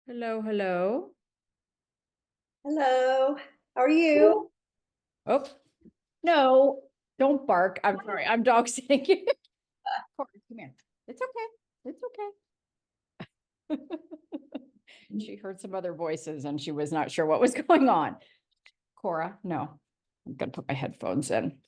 Hello, hello. Hello, how are you? Ooh. Oh, no, don't bark. I'm sorry. I'm dog sitting. Corey, come here. It's okay. It's okay. She heard some other voices and she was not sure what was going on. Cora, no. I'm gonna put my headphones in.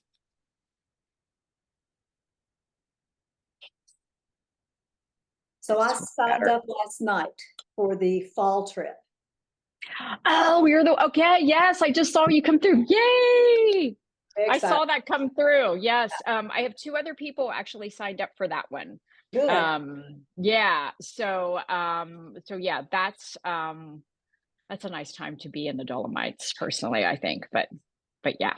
So I This will be signed better. up last night for the fall trip. Oh, you're the okay. Yes, I just saw you come through. Yay! Very I excited. saw that come through. Yes. I have two other people actually signed up for that one. Good. Yeah. So yeah, that's a nice time to be in the Dolomites personally, I think. But yeah.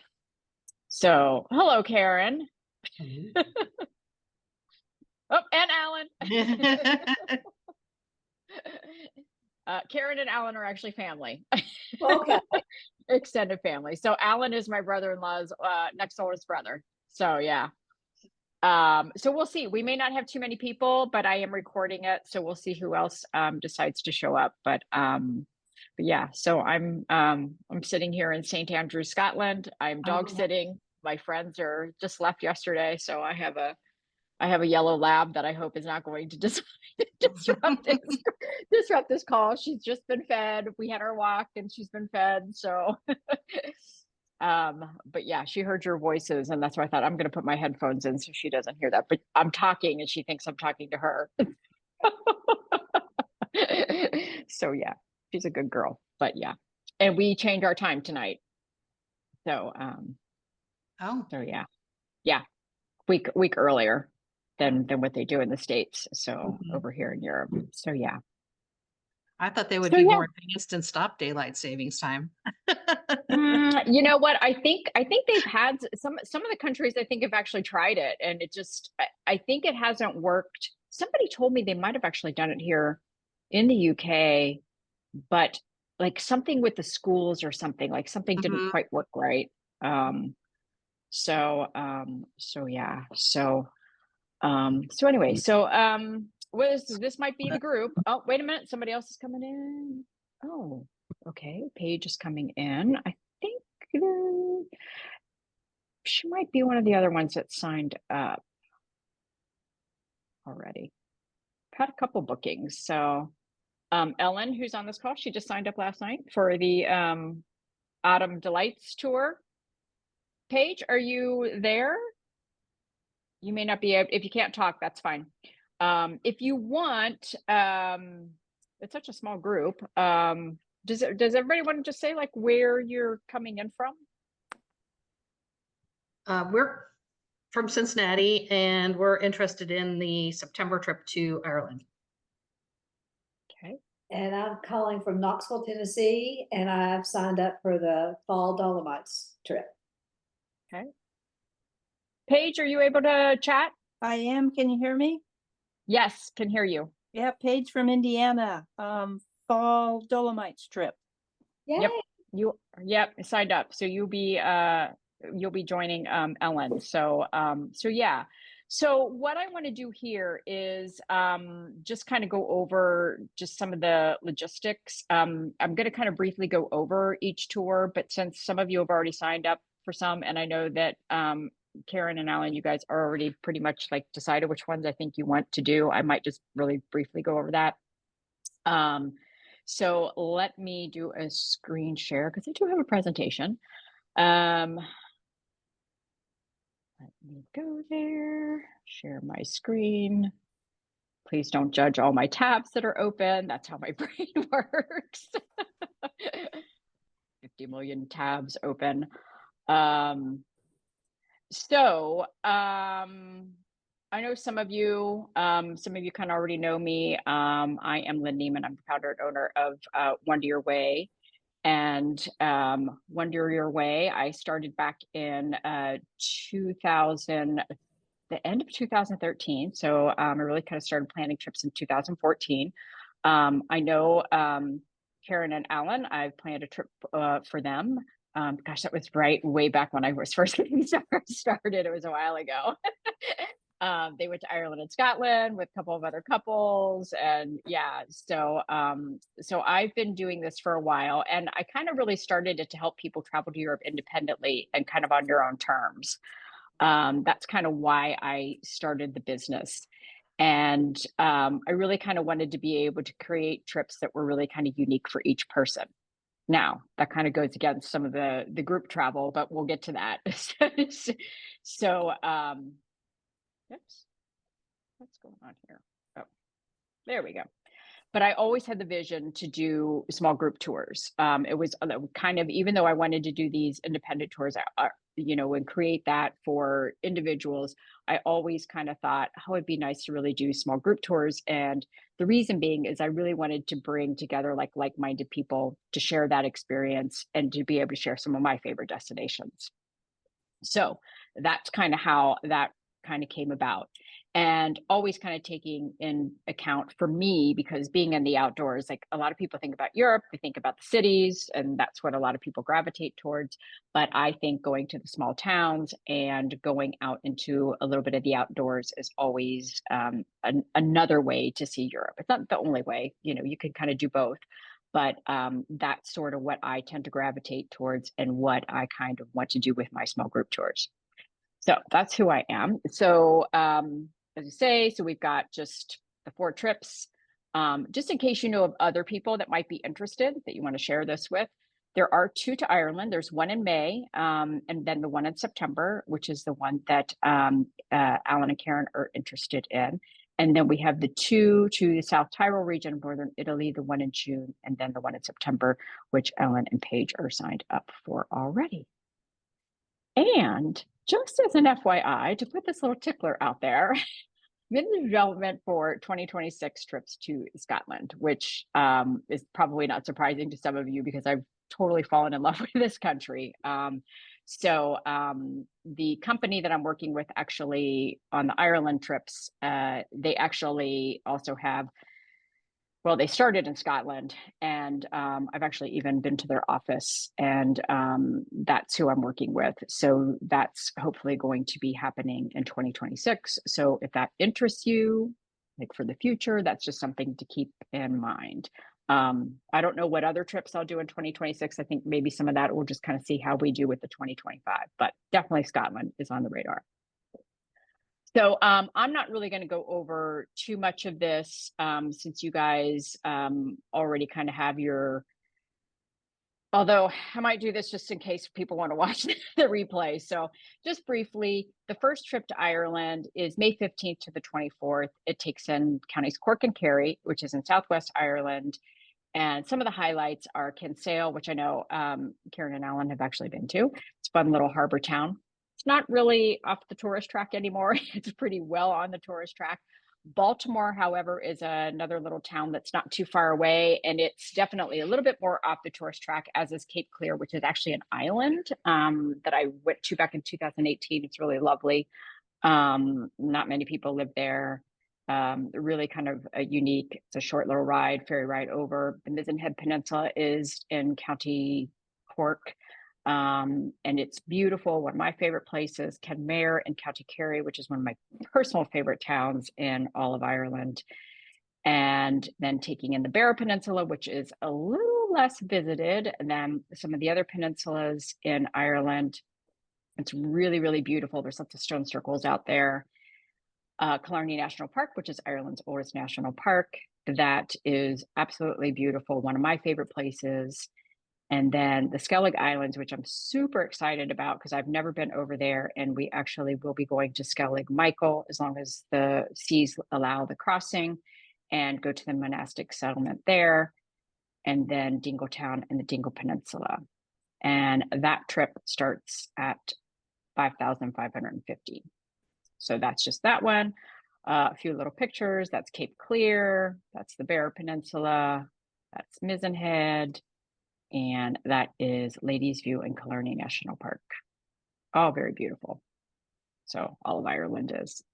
So hello, Karen. Oh, and Alan. Karen and Alan are actually family. Okay. Extended family. So Alan is my brother-in-law's next oldest brother. So yeah. So we'll see. We may not have too many people, but I am recording it, so we'll see who else decides to show up. But yeah, so I'm sitting here in St. Andrews, Scotland. I'm dog Oh, sitting. My friends are just left yesterday, so I have a yellow lab that I hope is not going to disrupt this call. She's just been fed. We had our walk and she's been fed. So but yeah, she heard your voices and that's why I thought I'm gonna put my headphones in so she doesn't hear that. But I'm talking and she thinks I'm talking to her. So yeah, she's a good girl. But yeah. And we change our time tonight. So Oh, so yeah. Yeah. Week earlier than what they do in the States. So mhm. over here in Europe. So yeah. I thought they would So be yeah. more advanced and stop daylight savings time. You know what? I think they've had some of the countries I think have actually tried it and it just I think it hasn't worked. Somebody told me they might have actually done it here in the UK, but like something with the schools or something, like something didn't Mhm. quite work right. So yeah. So anyway, well, this might be the group. Oh, wait a minute, somebody else is coming in. Oh, okay, Paige is coming in. I think she might be one of the other ones that signed up already. Had a couple bookings. So Ellen, who's on this call, she just signed up last night for the Autumn Delights tour. Paige, are you there? You may not be able, if you can't talk, that's fine. If you want, it's such a small group. Does everybody want to just say like where you're coming in from? We're from Cincinnati and we're interested in the September trip to Ireland. Okay. And I'm calling from Knoxville, Tennessee, and I've signed up for the fall Dolomites trip. Okay. Paige, are you able to chat? I am. Can you hear me? Yes, can hear you. Yeah, Paige from Indiana. Fall Dolomites trip. Yep. Yay. Yep, signed up. So you'll be joining Ellen. So yeah. So what I want to do here is just kind of go over just some of the logistics. I'm going to kind of briefly go over each tour, but since some of you have already signed up for some, and I know that Karen and Alan, you guys are already pretty much like decided which ones I think you want to do. I might just really briefly go over that. Um, so let me do a screen share because I do have a presentation. Um, let me go there, share my screen. Please don't judge all my tabs that are open. That's how my brain works. 50 million tabs open. Um, so I know some of you kind of already know me. I am Lynne Nieman. I'm the founder and owner of Wonder Your Way. And Wonder Your Way, I started back in 2000, the end of 2013. So I really kind of started planning trips in 2014. I know Karen and Alan, I've planned a trip for them. Gosh, that was right way back when I was first getting started. It was a while ago. They went to Ireland and Scotland with a couple of other couples, and yeah, so I've been doing this for a while, and I kind of really started it to help people travel to Europe independently and kind of on your own terms. That's kind of why I started the business. And I really kind of wanted to be able to create trips that were really kind of unique for each person. Now, that kind of goes against some of the group travel, but we'll get to that. So, oops, what's going on here? Oh, there we go. But I always had the vision to do small group tours. It was kind of, even though I wanted to do these independent tours, and create that for individuals, I always kind of thought, oh, it'd be nice to really do small group tours. And the reason being is I really wanted to bring together like-minded people to share that experience and to be able to share some of my favorite destinations. So that's kind of how that kind of came about. And always kind of taking in account for me, because being in the outdoors, like a lot of people think about Europe, they think about the cities, and that's what a lot of people gravitate towards. But I think going to the small towns and going out into a little bit of the outdoors is always another way to see Europe. It's not the only way, you can kind of do both. But that's sort of what I tend to gravitate towards and what I kind of want to do with my small group tours. So that's who I am. So as you say, so we've got just the 4 trips. Just in case you know of other people that might be interested that you want to share this with, there are 2 to Ireland. There's one in May, and then the one in September, which is the one that Alan and Karen are interested in. And then we have the 2 to the South Tyrol region of Northern Italy, the one in June, and then the one in September, which Ellen and Paige are signed up for already. And just as an FYI, to put this little tickler out there, I'm in the development for 2026 trips to Scotland, which is probably not surprising to some of you because I've totally fallen in love with this country. So the company that I'm working with actually on the Ireland trips, they actually also have, well, they started in Scotland, and I've actually even been to their office, and that's who I'm working with. So that's hopefully going to be happening in 2026. So if that interests you, like for the future, that's just something to keep in mind. I don't know what other trips I'll do in 2026. I think maybe some of that we'll just kind of see how we do with the 2025, but definitely Scotland is on the radar. So I'm not really going to go over too much of this since you guys already kind of have your, although I might do this just in case people want to watch the replay. So just briefly, the first trip to Ireland is May 15th to the 24th. It takes in counties Cork and Kerry, which is in Southwest Ireland. And some of the highlights are Kinsale, which I know Karen and Alan have actually been to. It's a fun little harbor town. It's not really off the tourist track anymore. It's pretty well on the tourist track. Baltimore, however, is another little town that's not too far away, and it's definitely a little bit more off the tourist track, as is Cape Clear, which is actually an island that I went to back in 2018. It's really lovely. Not many people live there. Really kind of a unique, it's a short little ride, ferry ride over. The Mizen Head Peninsula is in County Cork. And it's beautiful. One of my favorite places, Kenmare in County Kerry, which is one of my personal favorite towns in all of Ireland. And then taking in the Barrow Peninsula, which is a little less visited than some of the other peninsulas in Ireland. It's really, really beautiful. There's lots of stone circles out there. Killarney National Park, which is Ireland's oldest national park. That is absolutely beautiful. One of my favorite places. And then the Skellig Islands, which I'm super excited about because I've never been over there. And we actually will be going to Skellig Michael as long as the seas allow the crossing, and go to the monastic settlement there. And then Dingletown and the Dingle Peninsula. And that trip starts at 5,550. So that's just that one. A few little pictures. That's Cape Clear. That's the Barrow Peninsula. That's Mizen Head. And that is Ladies View and Killarney National Park. All very beautiful. So all of Ireland is.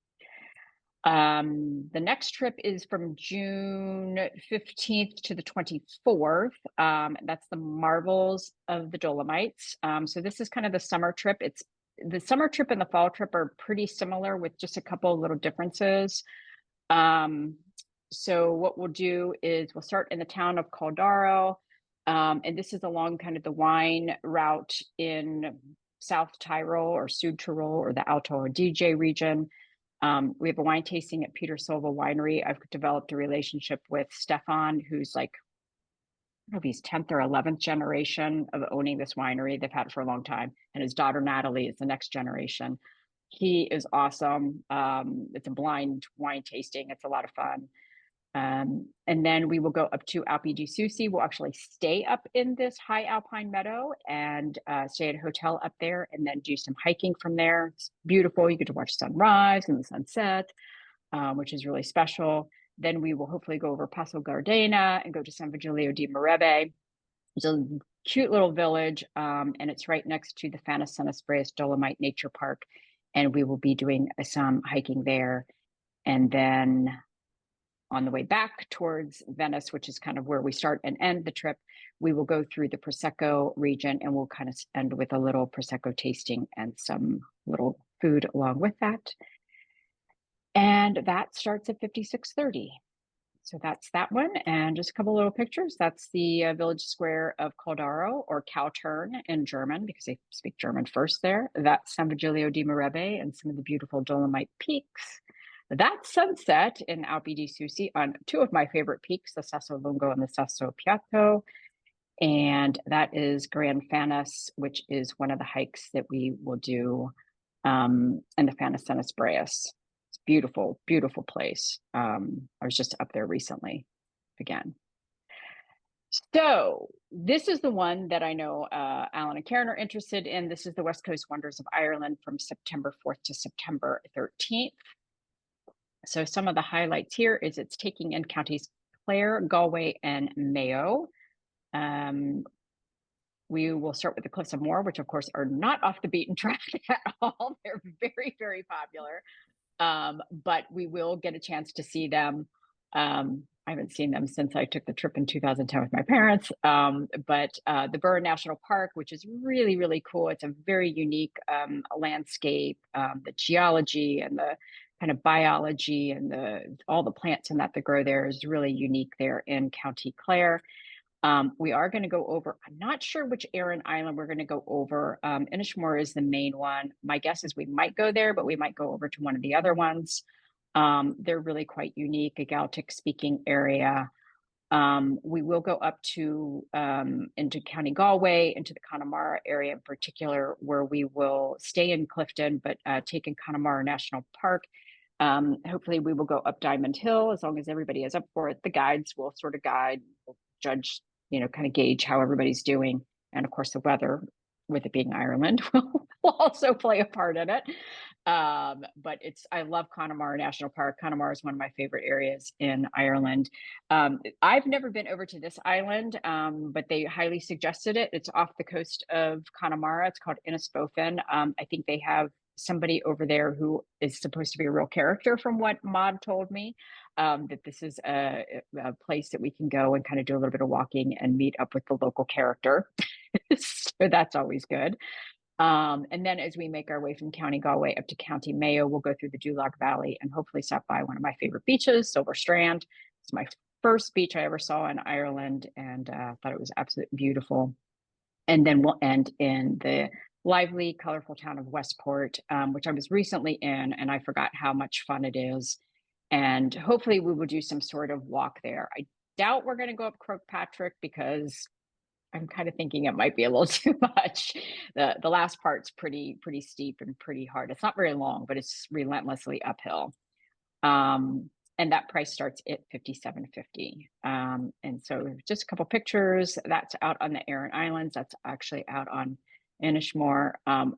The next trip is from June 15th to the 24th. That's the Marvels of the Dolomites. So this is kind of the summer trip. It's the summer trip and the fall trip are pretty similar with just a couple of little differences. So what we'll do is we'll start in the town of Caldaro, and this is along kind of the wine route in South Tyrol or Sud Tyrol or the Alto Adige region. We have a wine tasting at Peter Silva Winery. I've developed a relationship with Stefan, who's like, I don't know if he's 10th or 11th generation of owning this winery. They've had it for a long time. And his daughter, Natalie, is the next generation. He is awesome. It's a blind wine tasting. It's a lot of fun. And then we will go up to Alpi di Susi. We'll actually stay up in this high alpine meadow and stay at a hotel up there and then do some hiking from there. It's beautiful. You get to watch sunrise and the sunset, which is really special. Then we will hopefully go over Passo Gardena and go to San Vigilio di Marebe. It's a cute little village, and it's right next to the Fana-Senna-Spreas Dolomite Nature Park. And we will be doing some hiking there. And then on the way back towards Venice, which is kind of where we start and end the trip, we will go through the Prosecco region and we'll kind of end with a little Prosecco tasting and some little food along with that. And that starts at 5630. So that's that one. And just a couple little pictures. That's the village square of Caldaro, or Kautern in German, because they speak German first there. That's San Vigilio di Marebe and some of the beautiful Dolomite peaks. That sunset in Alpi di Susi on two of my favorite peaks, the Sasso Lungo and the Sasso Piatto. And that is Gran Fanas, which is one of the hikes that we will do in the Fana-Senna-Spreas. It's beautiful, beautiful place. I was just up there recently again. So this is the one that I know Alan and Karen are interested in. This is the West Coast Wonders of Ireland from September 4th to September 13th. So some of the highlights here is it's taking in counties Clare, Galway, and Mayo. We will start with the Cliffs of Moher, which of course are not off the beaten track at all. They're very, very popular. But we will get a chance to see them. I haven't seen them since I took the trip in 2010 with my parents. But the Burr National Park, which is really, really cool. It's a very unique landscape. The geology and the kind of biology and all the plants and that grow there is really unique there in County Clare. We are going to go over, I'm not sure which Aran Island we're going to go over. Inishmore is the main one. My guess is we might go there, but we might go over to one of the other ones. They're really quite unique, a Gaelic speaking area. We will go up to into County Galway, into the Connemara area in particular, where we will stay in Clifton, but take in Connemara National Park. Hopefully we will go up Diamond Hill as long as everybody is up for it. The guides will sort of guide, judge, kind of gauge how everybody's doing. And of course the weather, with it being Ireland, will also play a part in it. But I love Connemara National Park. Connemara is one of my favorite areas in Ireland. I've never been over to this island, but they highly suggested it. It's off the coast of Connemara. It's called Innisbofin. I think they have somebody over there who is supposed to be a real character, from what Maud told me, that this is a place that we can go and kind of do a little bit of walking and meet up with the local character. So that's always good. And then as we make our way from County Galway up to County Mayo, we'll go through the Dulac Valley and hopefully stop by one of my favorite beaches, Silver Strand. It's my first beach I ever saw in Ireland, and thought it was absolutely beautiful. And then we'll end in the lively, colorful town of Westport, which I was recently in, and I forgot how much fun it is. And hopefully we will do some sort of walk there. I doubt we're going to go up Kirkpatrick because I'm kind of thinking it might be a little too much. The last part's pretty steep and pretty hard. It's not very long, but it's relentlessly uphill. And that price starts at $57.50. And so just a couple pictures. That's out on the Aran Islands. That's actually out on Inishmore.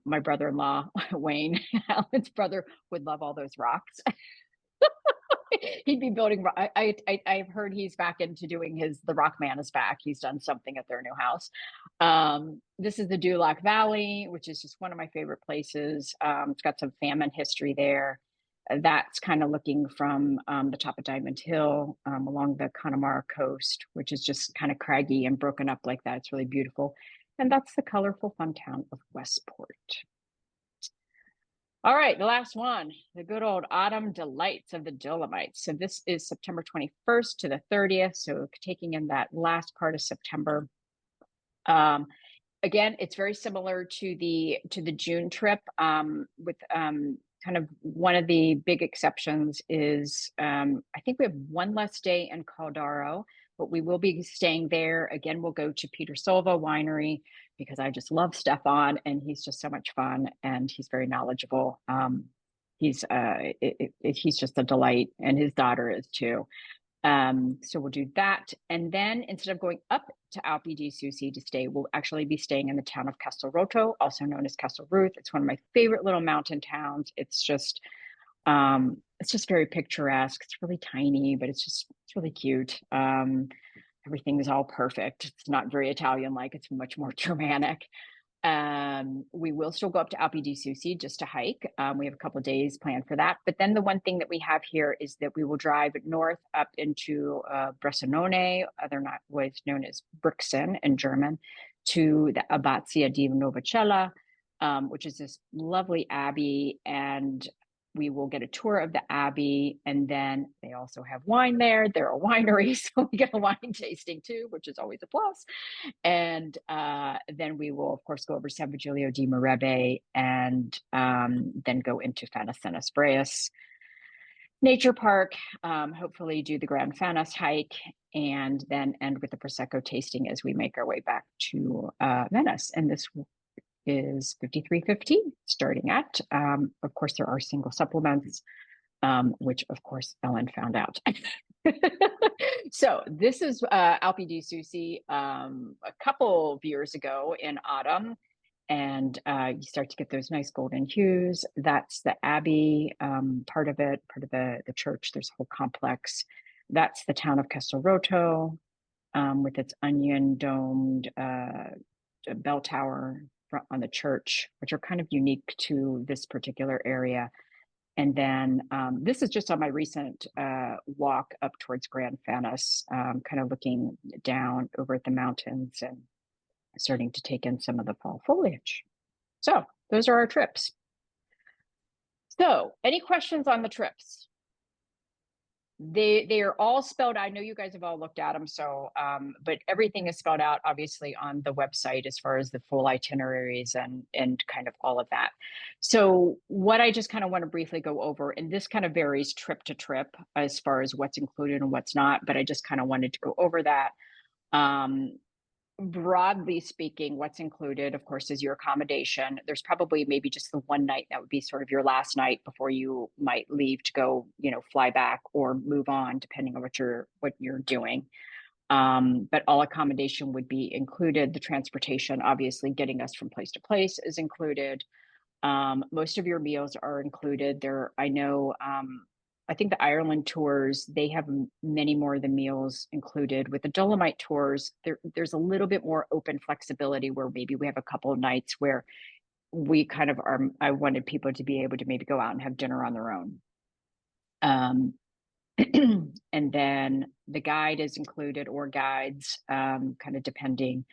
My brother-in-law, Wayne, Alan's brother, would love all those rocks. He'd be building. I've heard he's back into doing the Rock Man is back. He's done something at their new house. This is the Dulac Valley, which is just one of my favorite places. It's got some famine history there. That's kind of looking from the top of Diamond Hill along the Connemara coast, which is just kind of craggy and broken up like that. It's really beautiful. And that's the colorful fun town of Westport. All right, the last one, the good old autumn delights of the Dolomites. So this is September 21st to the 30th. So taking in that last part of September. Again, it's very similar to the June trip, with kind of one of the big exceptions is I think we have one less day in Caldaro, but we will be staying there. Again, we'll go to Peter Silva Winery because I just love Stefan and he's just so much fun and he's very knowledgeable. He's just a delight, and his daughter is too. So we'll do that. And then instead of going up to Alpi di Susi to stay, we'll actually be staying in the town of Castelroto, also known as Castle Ruth. It's one of my favorite little mountain towns. It's just very picturesque. It's really tiny, but it's really cute. Everything is all perfect. It's not very Italian-like, it's much more Germanic. We will still go up to Alpi di Susi just to hike. We have a couple of days planned for that. But then the one thing that we have here is that we will drive north up into Bressanone, otherwise known as Brixen in German, to the Abbazia di Novacella, which is this lovely abbey. And we will get a tour of the abbey, and then they also have wine there. They're a winery, so we get a wine tasting too, which is always a plus. And then we will, of course, go over San Vigilio di Marebbe and then go into Fanacenas Breas Nature Park, hopefully do the Grand Fanas hike, and then end with the Prosecco tasting as we make our way back to Venice. And this is 53.15 starting at, of course, there are single supplements, which of course Ellen found out. So this is Alpi di Susi a couple of years ago in autumn, and you start to get those nice golden hues. That's the abbey part of it, part of the church. There's a whole complex. That's the town of Castelroto with its onion domed bell tower on the church, which are kind of unique to this particular area. And then this is just on my recent walk up towards Grand Fanas, kind of looking down over at the mountains and starting to take in some of the fall foliage. So those are our trips. So any questions on the trips? They are all spelled out. I know you guys have all looked at them, so but everything is spelled out obviously on the website as far as the full itineraries and kind of all of that. So what I just kind of want to briefly go over, and this kind of varies trip to trip as far as what's included and what's not, but I just kind of wanted to go over that. Broadly speaking, what's included, of course, is your accommodation. There's probably maybe just the one night that would be sort of your last night before you might leave to go, fly back or move on, depending on what you're doing. But all accommodation would be included. The transportation, obviously, getting us from place to place is included. Most of your meals are included. I think the Ireland tours, they have many more of the meals included. With the Dolomite tours, there's a little bit more open flexibility where maybe we have a couple of nights where we kind of I wanted people to be able to maybe go out and have dinner on their own. And then the guide is included, or guides, kind of depending.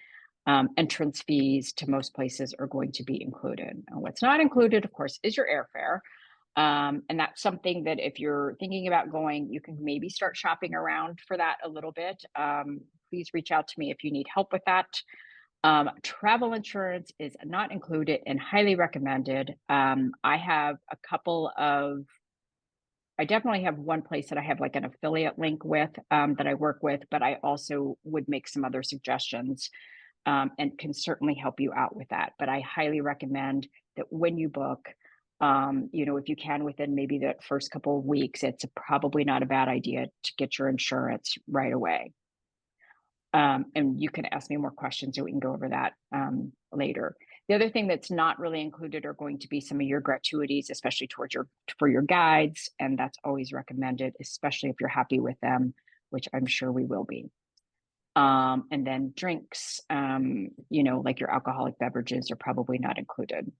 Entrance fees to most places are going to be included. And what's not included, of course, is your airfare. And that's something that if you're thinking about going, you can maybe start shopping around for that a little bit. Please reach out to me if you need help with that. Travel insurance is not included and highly recommended. I definitely have one place that I have like an affiliate link with that I work with, but I also would make some other suggestions and can certainly help you out with that. But I highly recommend that when you book, if you can within maybe the first couple of weeks, it's probably not a bad idea to get your insurance right away. And you can ask me more questions so we can go over that later. The other thing that's not really included are going to be some of your gratuities, especially for your guides. And that's always recommended, especially if you're happy with them, which I'm sure we will be. And then drinks, like your alcoholic beverages are probably not included.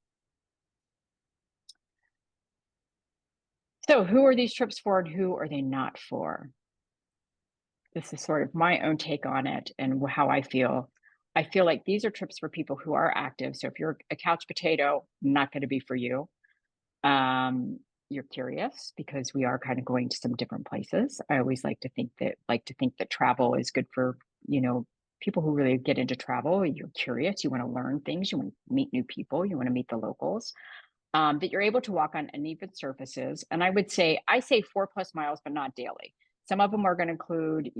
So who are these trips for and who are they not for? This is sort of my own take on it and how I feel. I feel like these are trips for people who are active. So if you're a couch potato, not going to be for you. You're curious because we are kind of going to some different places. I always like to think that travel is good for, people who really get into travel. You're curious, you want to learn things, you want to meet new people, you want to meet the locals. That you're able to walk on uneven surfaces. And I say 4+ miles, but not daily. Some of them are going to include,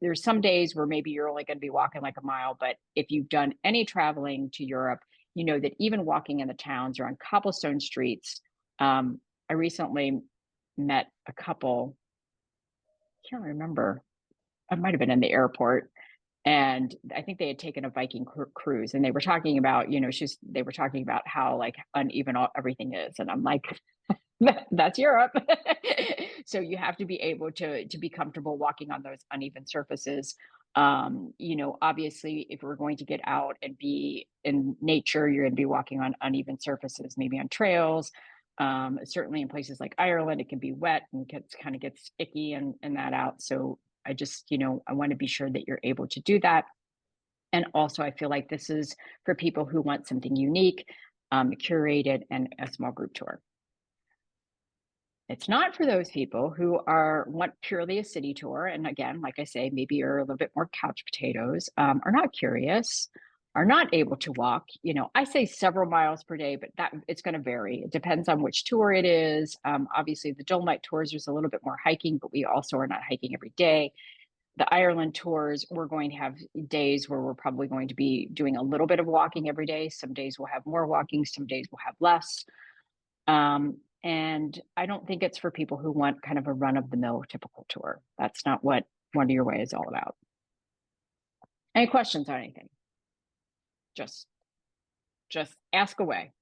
there's some days where maybe you're only going to be walking like a mile, but if you've done any traveling to Europe, you know that even walking in the towns or on cobblestone streets, I recently met a couple, I can't remember, I might have been in the airport, and I think they had taken a Viking cruise, and they were talking about, they were talking about how like uneven everything is, and I'm like, that's Europe. So you have to be able to be comfortable walking on those uneven surfaces. Obviously, if we're going to get out and be in nature, you're going to be walking on uneven surfaces, maybe on trails. Certainly in places like Ireland, it can be wet and kind of gets icky and that out. So I just, I want to be sure that you're able to do that. And also, I feel like this is for people who want something unique, curated, and a small group tour. It's not for those people who want purely a city tour. And again, like I say, maybe you're a little bit more couch potatoes, are not curious, are not able to walk. I say several miles per day, but that it's going to vary. It depends on which tour it is. Obviously, the Dolomite tours, there's a little bit more hiking, but we also are not hiking every day. The Ireland tours, we're going to have days where we're probably going to be doing a little bit of walking every day. Some days we'll have more walking, some days we'll have less. And I don't think it's for people who want kind of a run-of-the-mill typical tour. That's not what Wonder Your Way is all about. Any questions on anything? Just ask away.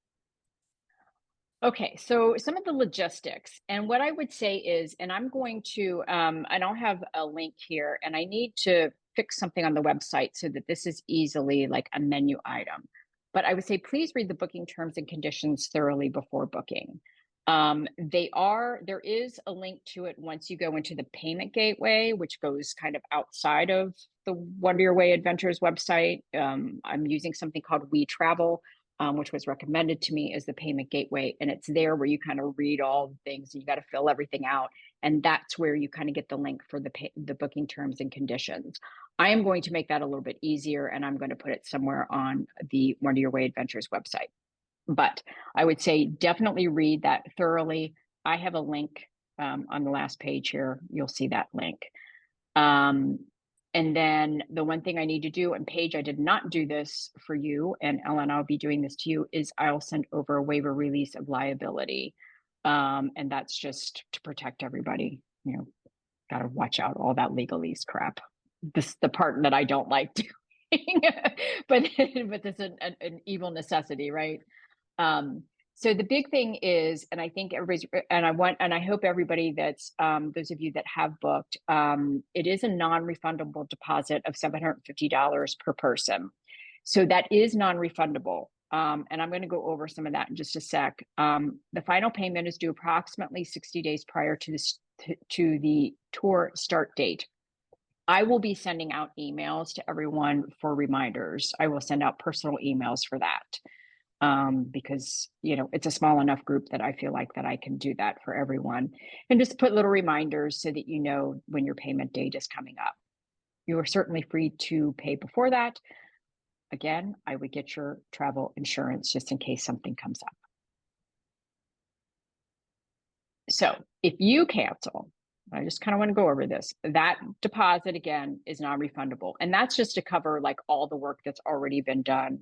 Okay, so some of the logistics, and what I would say is, and I'm going to, I don't have a link here, and I need to fix something on the website so that this is easily like a menu item. But I would say, please read the booking terms and conditions thoroughly before booking. There is a link to it once you go into the payment gateway, which goes kind of outside of the Wonder Your Way Adventures website. I'm using something called We Travel, which was recommended to me as the payment gateway. And it's there where you kind of read all the things, and you got to fill everything out. And that's where you kind of get the link for the booking terms and conditions. I am going to make that a little bit easier, and I'm going to put it somewhere on the Wonder Your Way Adventures website. But I would say definitely read that thoroughly. I have a link on the last page here. You'll see that link. And then the one thing I need to do, and Paige, I did not do this for you, and Ellen, I'll be doing this to you, is I'll send over a waiver release of liability. And that's just to protect everybody. Got to watch out all that legalese crap. This is the part that I don't like doing, but this is an evil necessity, right? So the big thing is, and I think everybody's, and I hope everybody that's, those of you that have booked, it is a non-refundable deposit of $750 per person. So that is non-refundable. And I'm going to go over some of that in just a sec. The final payment is due approximately 60 days prior to the tour start date. I will be sending out emails to everyone for reminders. I will send out personal emails for that. Because it's a small enough group that I feel like that I can do that for everyone, and just put little reminders so that you know when your payment date is coming up. You are certainly free to pay before that. Again, I would get your travel insurance just in case something comes up. So if you cancel, I just kind of want to go over this. That deposit again is non-refundable, and that's just to cover like all the work that's already been done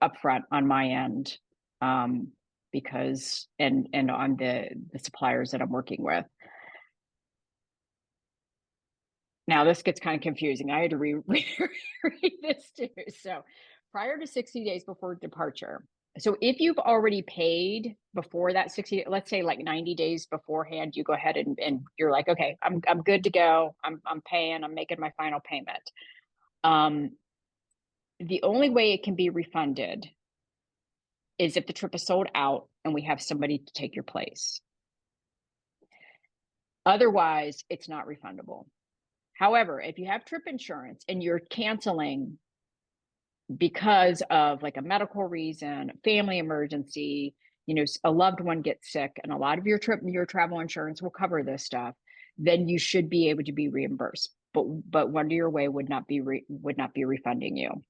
upfront on my end, because and on the suppliers that I'm working with. Now this gets kind of confusing. I had to read this too. So prior to 60 days before departure. So if you've already paid before that 60, let's say like 90 days beforehand, you go ahead and you're like, okay, I'm good to go. I'm paying, I'm making my final payment. The only way it can be refunded is if the trip is sold out and we have somebody to take your place. Otherwise, it's not refundable. However, if you have trip insurance and you're canceling because of like a medical reason, family emergency, a loved one gets sick and a lot of your travel insurance will cover this stuff, then you should be able to be reimbursed. But Wonder Your Way would not be refunding you.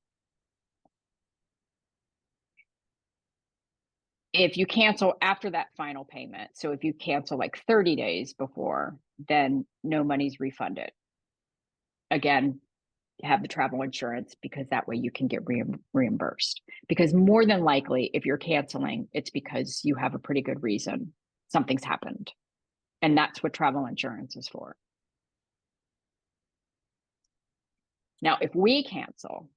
If you cancel after that final payment, so if you cancel like 30 days before, then no money's refunded. Again, have the travel insurance, because that way you can get reimbursed. Because more than likely, if you're canceling, it's because you have a pretty good reason. Something's happened. And that's what travel insurance is for. Now, if we cancel,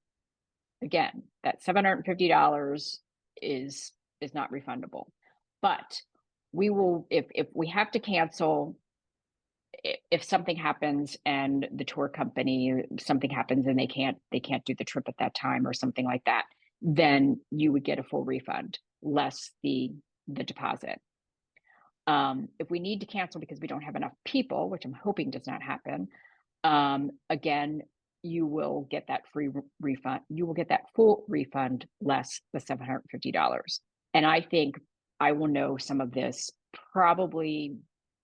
again, that $750 is not refundable. But we will, if we have to cancel, if something happens and the tour company, something happens and they can't do the trip at that time or something like that, then you would get a full refund, less the deposit. If we need to cancel because we don't have enough people, which I'm hoping does not happen, again, you will get that free refund. You will get that full refund less the $750. And I think I will know some of this probably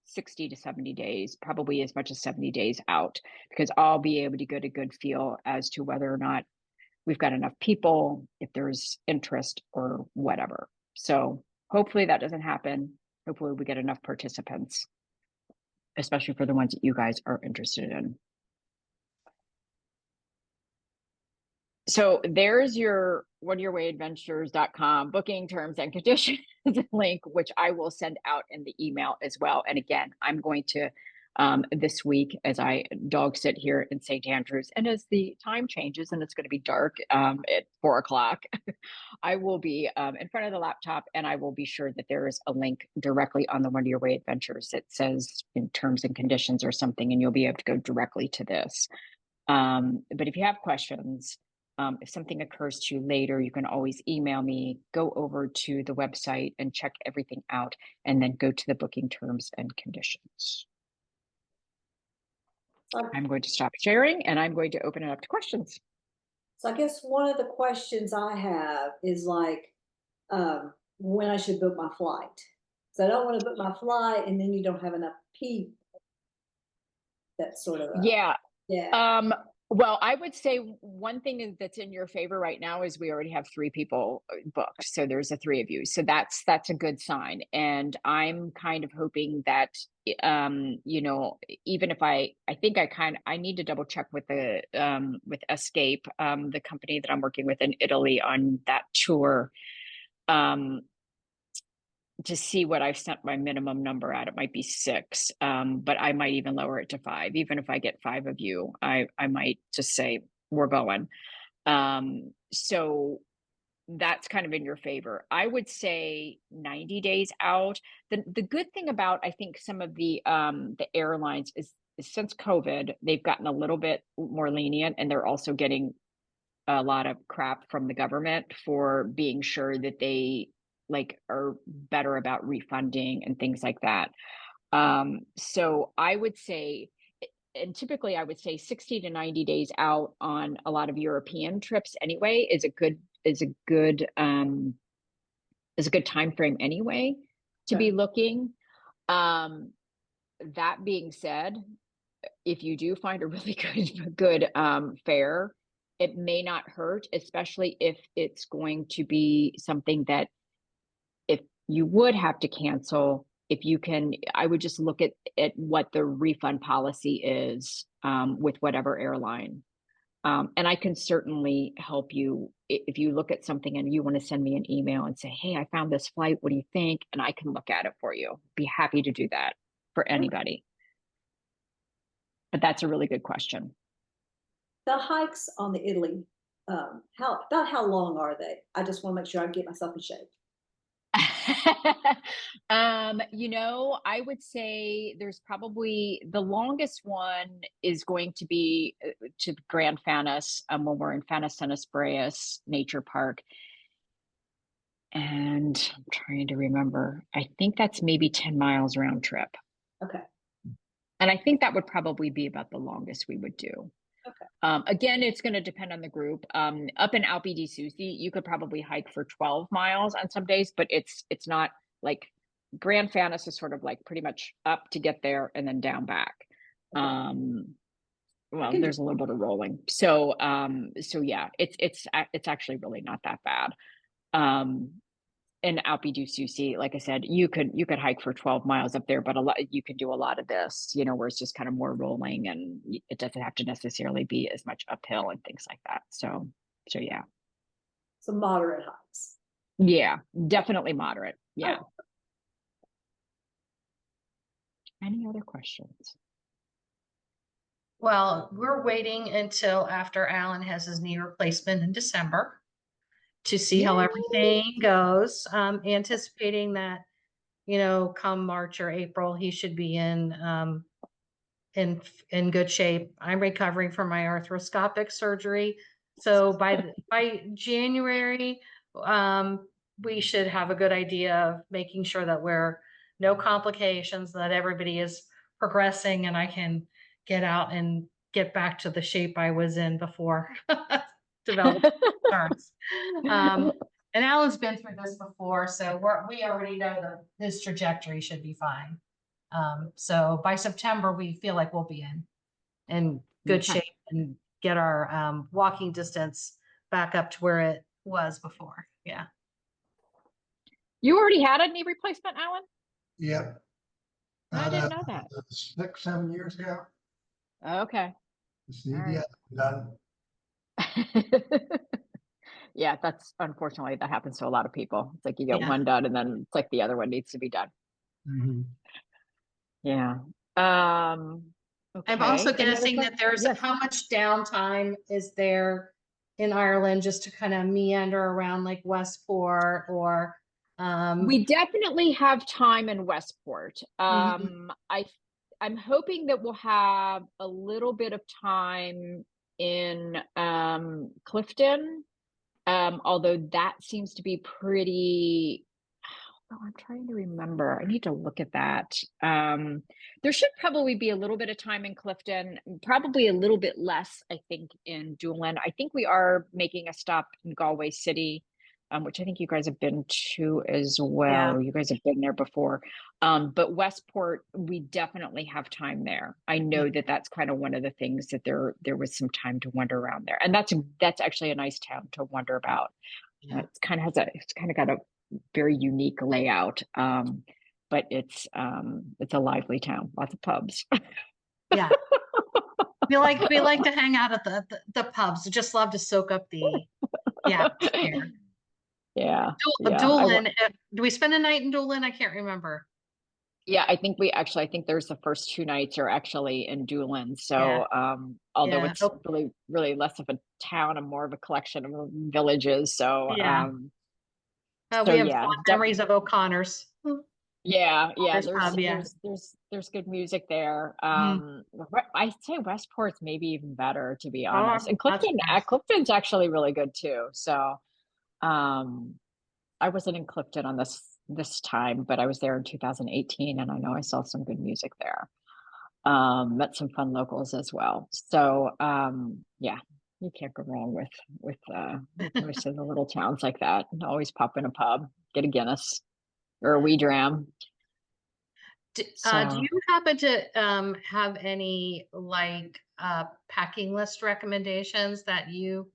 60 to 70 days, probably as much as 70 days out, because I'll be able to get a good feel as to whether or not we've got enough people, if there's interest or whatever. So hopefully that doesn't happen. Hopefully we get enough participants, especially for the ones that you guys are interested in. So there's your wonderyourwayadventures.com booking terms and conditions link, which I will send out in the email as well. And again, I'm going to this week, as I dog sit here in St. Andrews, and as the time changes and it's going to be dark at 4 o'clock, I will be in front of the laptop, and I will be sure that there is a link directly on the Wonder Your Way Adventures that says in terms and conditions or something, and you'll be able to go directly to this. But if you have questions, if something occurs to you later, you can always email me, go over to the website and check everything out, and then go to the booking terms and conditions. I'm going to stop sharing and I'm going to open it up to questions. So I guess one of the questions I have is like, when I should book my flight. So I don't want to book my flight and then you don't have enough people. That's sort of yeah. Well, I would say one thing that's in your favor right now is we already have 3 people booked. So there's the 3 of you. So that's a good sign. And I'm kind of hoping that, even if I need to double check with with Escape, the company that I'm working with in Italy on that tour, to see what I've sent my minimum number at. It might be 6, but I might even lower it to 5. Even if I get 5 of you, I might just say we're going. So that's kind of in your favor. I would say 90 days out. The good thing about, I think, some of the airlines is since COVID, they've gotten a little bit more lenient, and they're also getting a lot of crap from the government for being sure that they are better about refunding and things like that. So I would say, and typically I would say 60 to 90 days out on a lot of European trips anyway is a good time frame anyway to be looking. That being said, if you do find a really good fare, it may not hurt, especially if it's going to be something that, if you would have to cancel, I would just look at what the refund policy is with whatever airline. And I can certainly help you if you look at something and you want to send me an email and say, hey, I found this flight. What do you think? And I can look at it for you. Be happy to do that for anybody. But that's a really good question. The hikes on the Italy, how long are they? I just want to make sure I get myself in shape. I would say there's probably the longest one is going to be to Grand Fanas, when we're in Fanas Breas Nature Park. And I'm trying to remember, I think that's maybe 10 miles round trip. Okay. And I think that would probably be about the longest we would do. Okay. Again, it's going to depend on the group. Up in Alpi di Susi, you could probably hike for 12 miles on some days, but it's not like Grand Fanis is sort of like pretty much up to get there and then down back. Well, there's a little bit of rolling. So, so yeah, it's actually really not that bad. In Alpe du Souci, like I said, you could hike for 12 miles up there, but you can do a lot of this, you know, where it's just kind of more rolling and it doesn't have to necessarily be as much uphill and things like that. So yeah. Some moderate hikes. Yeah, definitely moderate. Yeah. Oh. Any other questions? Well, we're waiting until after Alan has his knee replacement in December to see how everything goes. Anticipating that, you know, come March or April, he should be in good shape. I'm recovering from my arthroscopic surgery. So by January, we should have a good idea of making sure that we're no complications, that everybody is progressing, and I can get out and get back to the shape I was in before developing concerns. And Alan's been through this before, so we already know that his trajectory should be fine. So by September, we feel like we'll be in good shape and get our walking distance back up to where it was before. Yeah. You already had a knee replacement, Alan? Yep. I didn't know that. 6, 7 years ago. Okay. Just need All right. done. Yeah, that's unfortunately that happens to a lot of people. It's like you get Yeah. one done and then it's like the other one needs to be done. Mhm. Yeah. Okay. I'm also Any other guessing that there's Yes. how much downtime is there in Ireland just to kind of meander around like Westport or We definitely have time in Westport. Mhm. I'm hoping that we'll have a little bit of time in Clifton. Although that seems to be pretty, oh, I'm trying to remember. I need to look at that. There should probably be a little bit of time in Clifton, probably a little bit less, I think, in Doolin. I think we are making a stop in Galway City, which I think you guys have been to as well. You guys have been there before. But Westport, we definitely have time there. I know that that's kind of one of the things that there was some time to wander around there. And that's actually a nice town to wander about. Yeah. It's kind of got a very unique layout. But it's a lively town, lots of pubs. Yeah. We like to hang out at the pubs. Just love to soak up the atmosphere. Yeah. Doolin, do we spend a night in Doolin? I can't remember. Yeah, I think there's the first 2 nights are actually in Doolin. So, although it's really, really less of a town and more of a collection of villages. So, we have fond memories of O'Connor's. Yeah, Pub, there's good music there. I'd say Westport's maybe even better, to be honest. And Clifton's actually really good too. So, I wasn't in Clifton on this time, but I was there in 2018, and I know I saw some good music there. Met some fun locals as well. So, yeah, you can't go wrong with most of the little towns like that. Always pop in a pub, get a Guinness or a wee dram. Do you happen to have any like packing list recommendations that you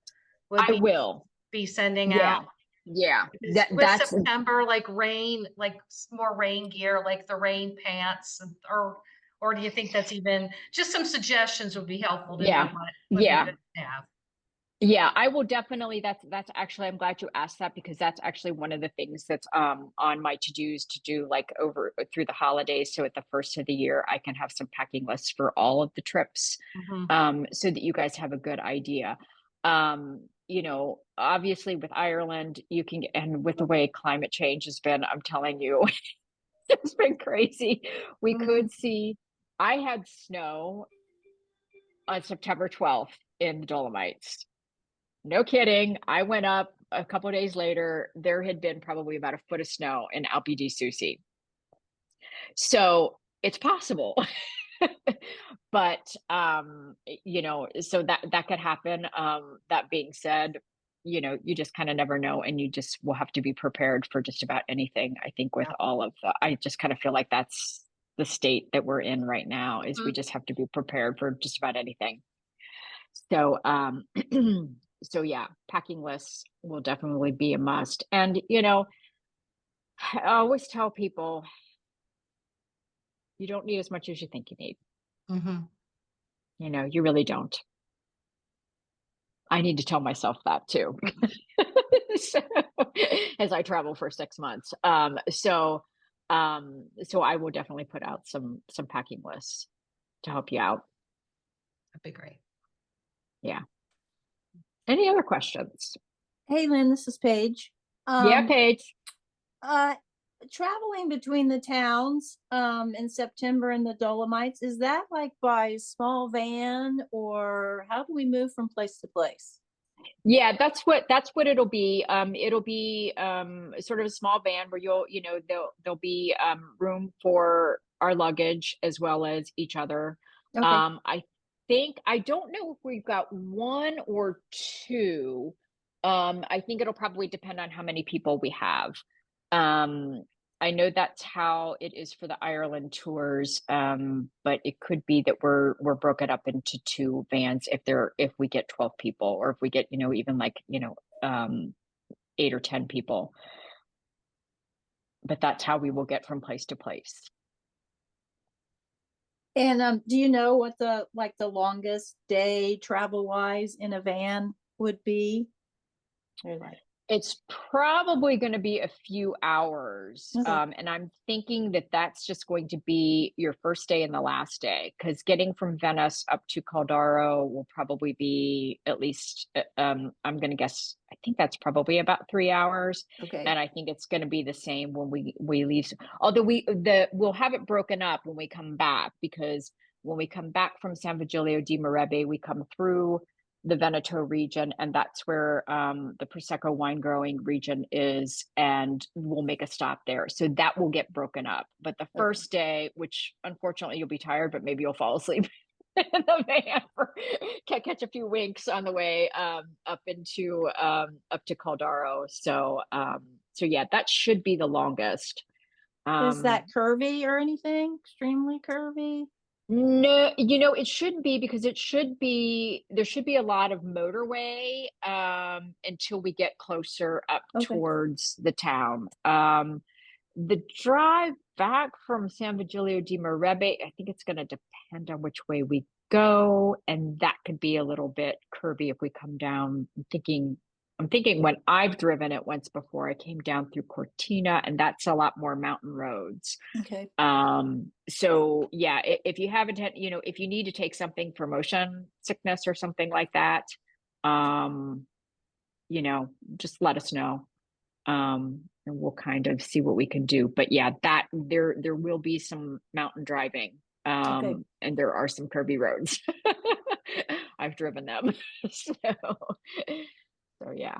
would be sending out? Yeah. That's September, like rain, like more rain gear, like the rain pants, or do you think that's even just some suggestions would be helpful to know what would be good to have? Yeah, I will definitely. That's actually, I'm glad you asked that, because that's actually one of the things that's on my to-dos to do, like over through the holidays. So at the first of the year, I can have some packing lists for all of the trips, so that you guys have a good idea. You know, obviously with Ireland, you can, and with the way climate change has been, I'm telling you, it's been crazy. We could see, I had snow on September 12th in the Dolomites. No kidding. I went up a couple of days later. There had been probably about a foot of snow in Alpe di Souci. So it's possible. But you know, so that could happen. That being said, you know, you just kind of never know, and you just will have to be prepared for just about anything. I think with all of the, I just kind of feel like that's the state that we're in right now, is we just have to be prepared for just about anything. So, so yeah, packing lists will definitely be a must. And, you know, I always tell people, you don't need as much as you think you need. Mhm. You know, you really don't. I need to tell myself that too. So, as I travel for 6 months. So I will definitely put out some packing lists to help you out. That'd be great. Yeah. Any other questions? Hey, Lynn, this is Paige. Yeah, Paige. Uh, traveling between the towns, in September in the Dolomites, is that like by small van, or how do we move from place to place? Yeah, that's what it'll be. It'll be sort of a small van where you know, there'll be room for our luggage as well as each other. Okay. I think, I don't know if we've got one or two. I think it'll probably depend on how many people we have. Um, I know that's how it is for the Ireland tours, but it could be that we're broken up into two vans if we get 12 people, or if we get, you know, even like, you know, 8 or 10 people. But that's how we will get from place to place. And do you know what the longest day travel wise in a van would be? Like, It's probably going to be a few hours. okay. And I'm thinking that that's just going to be your first day and the last day, because getting from Venice up to Caldaro will probably be at least, I'm going to guess, I think that's probably about 3 hours. Okay. And I think it's going to be the same when we leave. Although we'll have it broken up when we come back, because when we come back from San Vigilio di Marebbe, we come through the Veneto region, and that's where the Prosecco wine growing region is, and we'll make a stop there. So that will get broken up. But the first day, which unfortunately you'll be tired, but maybe you'll fall asleep in the van, or catch a few winks on the way up to Caldaro. So yeah, that should be the longest. Is that curvy or anything? Extremely curvy? No, you know, it shouldn't be, because there should be a lot of motorway until we get closer up Okay. towards the town. The drive back from San Vigilio di Marebbe, I think it's going to depend on which way we go, and that could be a little bit curvy if we come down. I'm thinking when I've driven it once before, I came down through Cortina, and that's a lot more mountain roads. Okay. So yeah, if you haven't had, you know, if you need to take something for motion sickness or something like that, you know, just let us know. And we'll kind of see what we can do. But yeah, that there will be some mountain driving. Okay. And there are some curvy roads. I've driven them. So yeah.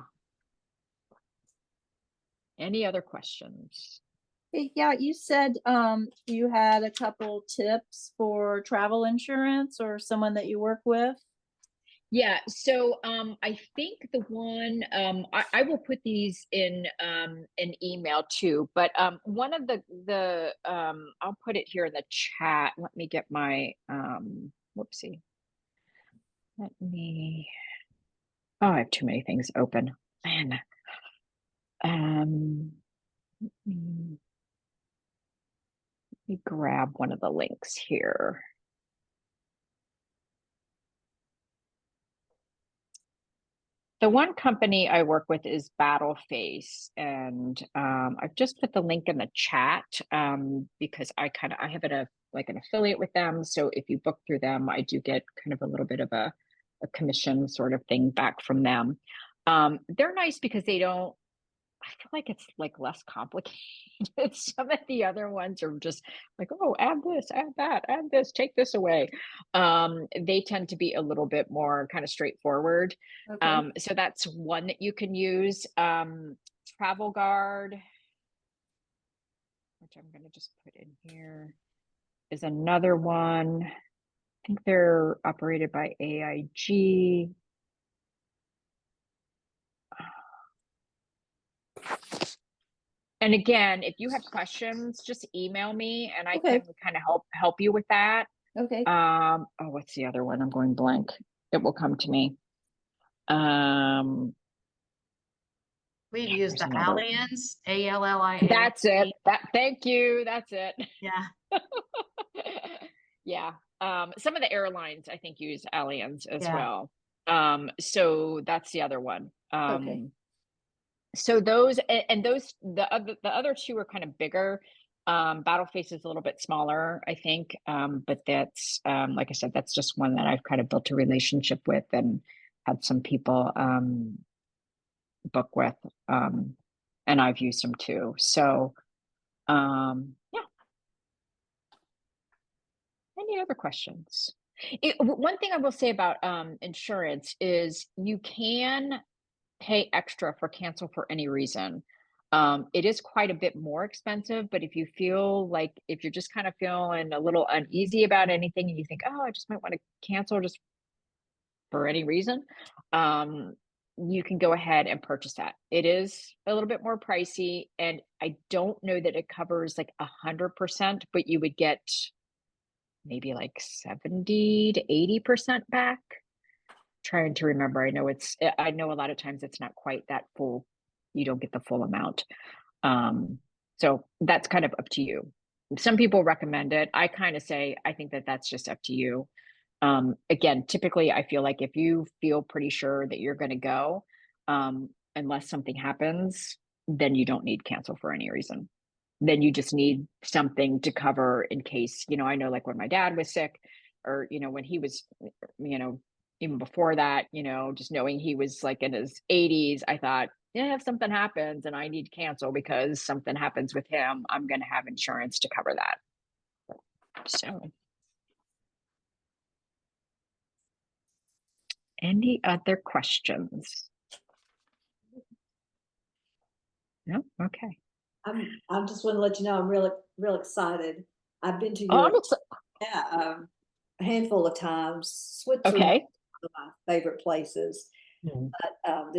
Any other questions? Hey, yeah, you said you had a couple tips for travel insurance or someone that you work with. Yeah, so I think the one I will put these in an email too, but one of the I'll put it here in the chat. Let me get my whoopsie. Let me, oh, I have too many things open. Man. Let me grab one of the links here. The one company I work with is Battleface, and I've just put the link in the chat because I have like an affiliate with them. So if you book through them, I do get kind of a little bit of a commission sort of thing back from them. They're nice because they don't, I feel like it's like less complicated. Some of the other ones are just like, oh, add this, add that, add this, take this away. They tend to be a little bit more kind of straightforward. Okay. So that's one that you can use. Travel Guard, which I'm going to just put in here, is another one. I think they're operated by AIG. And again, if you have questions, just email me and I Okay. can kind of help you with that. Okay. Oh, what's the other one? I'm going blank. It will come to me. We've Yeah, used there's the another. Allianz, Allianz. That's it. Thank you. That's it. Yeah. Yeah. Some of the airlines I think use Allianz as Yeah. well. So that's the other one. Okay. So those and those the other two are kind of bigger. Battle Face is a little bit smaller, I think. But that's like I said, that's just one that I've kind of built a relationship with and had some people book with. And I've used them too. So yeah. Any other questions? One thing I will say about insurance is you can pay extra for cancel for any reason. It is quite a bit more expensive, but if you feel like if you're just kind of feeling a little uneasy about anything and you think, oh, I just might want to cancel just for any reason, you can go ahead and purchase that. It is a little bit more pricey, and I don't know that it covers like 100%, but you would get maybe like 70 to 80% back. Trying to remember. I know a lot of times it's not quite that full. You don't get the full amount. So that's kind of up to you. Some people recommend it. I kind of say, I think that that's just up to you. Again, typically I feel like if you feel pretty sure that you're going to go, unless something happens, then you don't need cancel for any reason. Then you just need something to cover in case, I know like when my dad was sick or, when he was, even before that, just knowing he was like in his 80s, I thought, yeah, if something happens and I need to cancel because something happens with him, I'm going to have insurance to cover that. So, any other questions? No? Okay. I'm just want to let you know, I'm real excited. I've been to Oh, Europe, a handful of times. Switzerland okay. is one of my favorite places. Mhm. But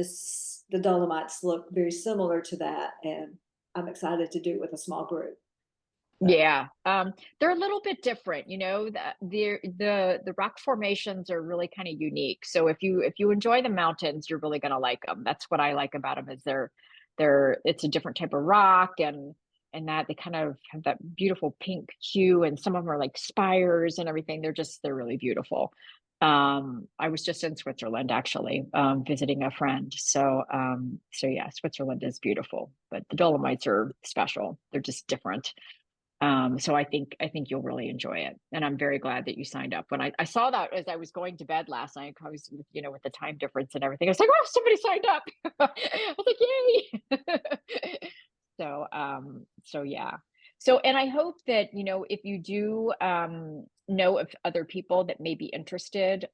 the Dolomites look very similar to that, and I'm excited to do it with a small group. Yeah, they're a little bit different, the rock formations are really kind of unique. So if you enjoy the mountains, you're really gonna like them. That's what I like about them is it's a different type of rock and that they kind of have that beautiful pink hue, and some of them are like spires and everything. They're really beautiful. I was just in Switzerland actually, visiting a friend. So yeah, Switzerland is beautiful, but the Dolomites are special. They're just different. So I think you'll really enjoy it. And I'm very glad that you signed up. When I saw that as I was going to bed last night, I was, with the time difference and everything, I was like, oh, somebody signed up. I was like, yay. So yeah. So, and I hope that, if you do, know of other people that may be interested,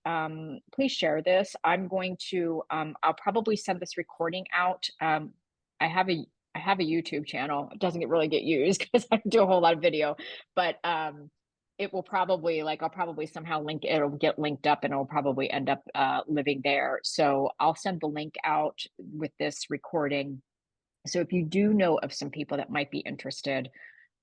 please share this. I'll probably send this recording out. I have a I have a YouTube channel. It doesn't really get used because I do a whole lot of video, but it will probably I'll probably somehow it'll get linked up and it'll probably end up living there. So I'll send the link out with this recording. So if you do know of some people that might be interested,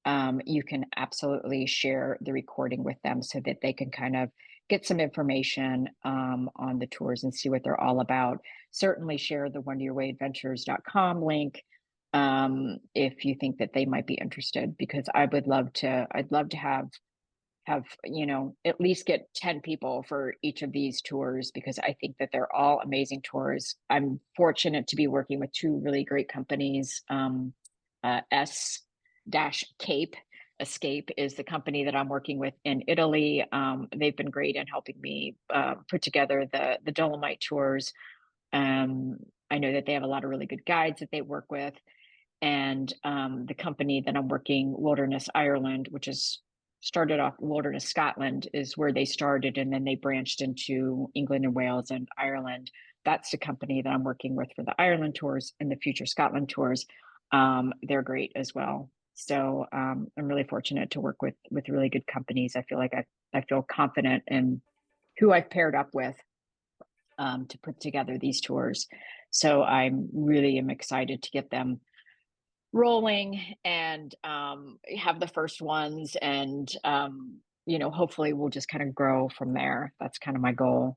you can absolutely share the recording with them so that they can kind of get some information on the tours and see what they're all about. Certainly share the wonderyourwayadventures.com link if you think that they might be interested, because I'd love to have at least get 10 people for each of these tours, because I think that they're all amazing tours. I'm fortunate to be working with two really great companies. S dash Cape Escape is the company that I'm working with in Italy. They've been great in helping me put together the Dolomite tours. I know that they have a lot of really good guides that they work with. And the company that I'm working, Wilderness Ireland, which is started off Wilderness Scotland, is where they started, and then they branched into England and Wales and Ireland. That's the company that I'm working with for the Ireland tours and the future Scotland tours. They're great as well. So I'm really fortunate to work with really good companies. I feel like I feel confident in who I've paired up with to put together these tours. So I'm really am excited to get them rolling and have the first ones, and hopefully we'll just kind of grow from there. That's kind of my goal,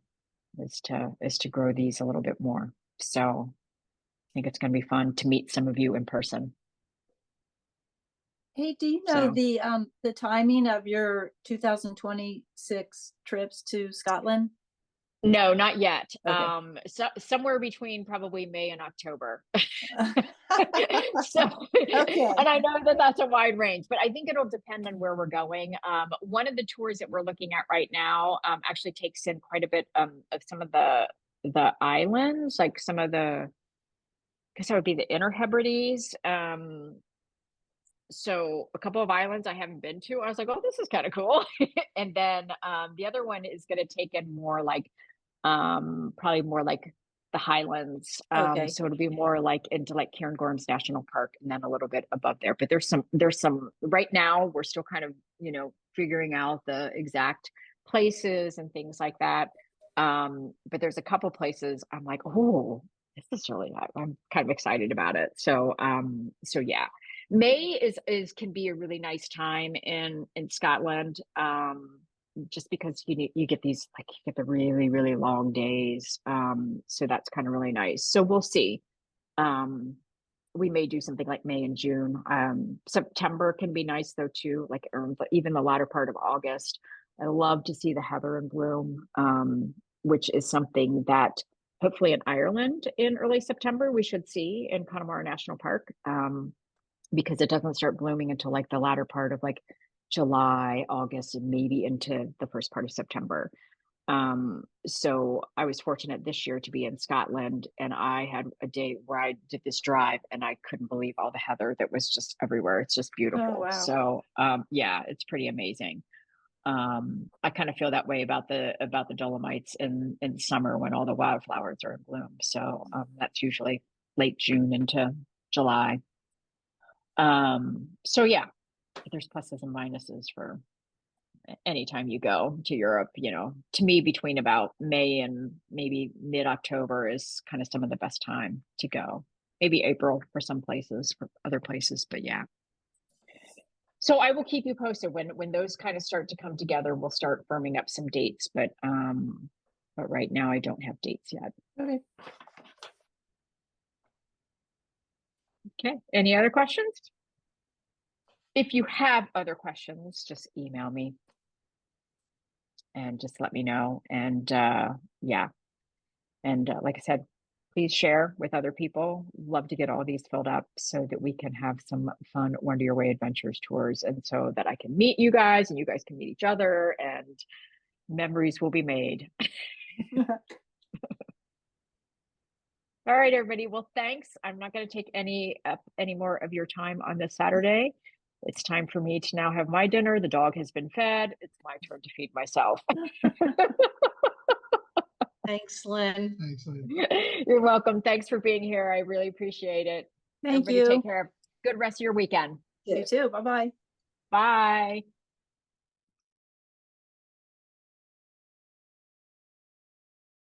is to grow these a little bit more. So I think it's going to be fun to meet some of you in person. Hey, do you know So the timing of your 2026 trips to Scotland? no, not yet. Okay. So somewhere between probably May and October. So, Okay. and I know that that's a wide range, but I think it'll depend on where we're going. One of the tours that we're looking at right now actually takes in quite a bit of some of the islands, like some of the, I guess that would be the Inner Hebrides. So a couple of islands I haven't been to. I was like, oh, this is kind of cool. And then the other one is going to take in more like probably more like the Highlands. Okay. So it'll be more like into like Cairngorms National Park and then a little bit above there. But there's some right now we're still kind of, figuring out the exact places and things like that. But there's a couple places I'm like, oh, this is really, I'm kind of excited about it. So yeah. May is can be a really nice time in Scotland. Just because you get these, like, you get the really, really long days. So that's kind of really nice. So we'll see. We may do something like May and June. September can be nice though too, like even the latter part of August. I love to see the heather in bloom, which is something that hopefully in Ireland in early September we should see in Connemara National Park. Because it doesn't start blooming until like the latter part of like July, August, and maybe into the first part of September. So I was fortunate this year to be in Scotland, and I had a day where I did this drive and I couldn't believe all the heather that was just everywhere. It's just beautiful. Oh, wow. So yeah, it's pretty amazing. I kind of feel that way about the Dolomites in summer when all the wildflowers are in bloom. So that's usually late June into July. So yeah, there's pluses and minuses for anytime you go to Europe. To me, between about May and maybe mid-October is kind of some of the best time to go. Maybe April for some places, for other places, but yeah. So I will keep you posted when those kind of start to come together. We'll start firming up some dates, but right now I don't have dates yet. Okay. Okay. Any other questions? If you have other questions, just email me and just let me know. And yeah. And like I said, please share with other people. Love to get all these filled up so that we can have some fun Wonder Your Way Adventures tours, and so that I can meet you guys and you guys can meet each other and memories will be made. All right, everybody. Well, thanks. I'm not going to take any more of your time on this Saturday. It's time for me to now have my dinner. The dog has been fed. It's my turn to feed myself. Thanks, Lynn. Thanks, Lynn. You're welcome. Thanks for being here. I really appreciate it. Thank Everybody you. take care. Good rest of your weekend. You too. Bye-bye. Bye.